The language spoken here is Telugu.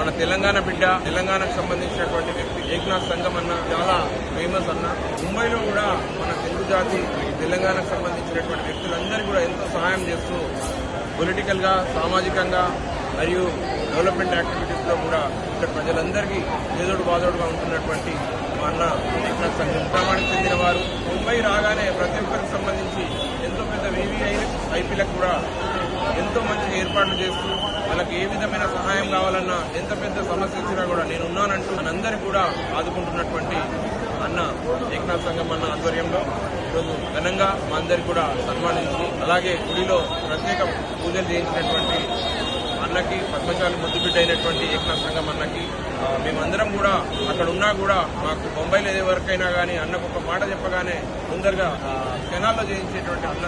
మన తెలంగాణ బిడ్డ, తెలంగాణకు సంబంధించినటువంటి వ్యక్తి ఏక్నాథ్ సంఘం అన్న చాలా ఫేమస్ అన్న. ముంబైలో కూడా మన తెలుగు జాతి, తెలంగాణకు సంబంధించినటువంటి వ్యక్తులందరూ కూడా ఎంతో సహాయం చేస్తూ పొలిటికల్ గా, సామాజికంగా మరియు డెవలప్మెంట్ యాక్టివిటీస్ లో కూడా ఇక్కడ ప్రజలందరికీ ఏదోడు బాదోడుగా ఉంటున్నటువంటి మా అన్న ఏక్నాథ్ సంఘం గ్రామానికి చెందిన వారు. ముంబై రాగానే ప్రతి ఒక్కరికి సంబంధించి ఎంతో పెద్ద ఐపీలకు కూడా ఎంతో మంచి ఏర్పాట్లు చేస్తూ వాళ్ళకి ఏ విధమైన సహాయం కావాలన్నా, ఎంత పెద్ద సమస్య వచ్చినా కూడా నేను ఉన్నానంటూ మనందరికీ కూడా ఆదుకుంటున్నటువంటి అన్న ఏక్నాథ్ సంఘం అన్న ఆధ్వర్యంలో ఈరోజు ఘనంగా మా అందరికి కూడా సన్మానించి, అలాగే గుడిలో ప్రత్యేక పూజలు చేయించినటువంటి అన్నకి, పద్మశాలి ముద్దుబిడ్డ అయినటువంటి ఏక్నాథ్ సంఘం అన్నకి మేమందరం కూడా అక్కడ ఉన్నా కూడా మాకు బొంబాయిలో ఏ వరకైనా కానీ అన్నకు ఒక మాట చెప్పగానే ముందరగా క్షణాల్లో చేయించేటువంటి అన్న.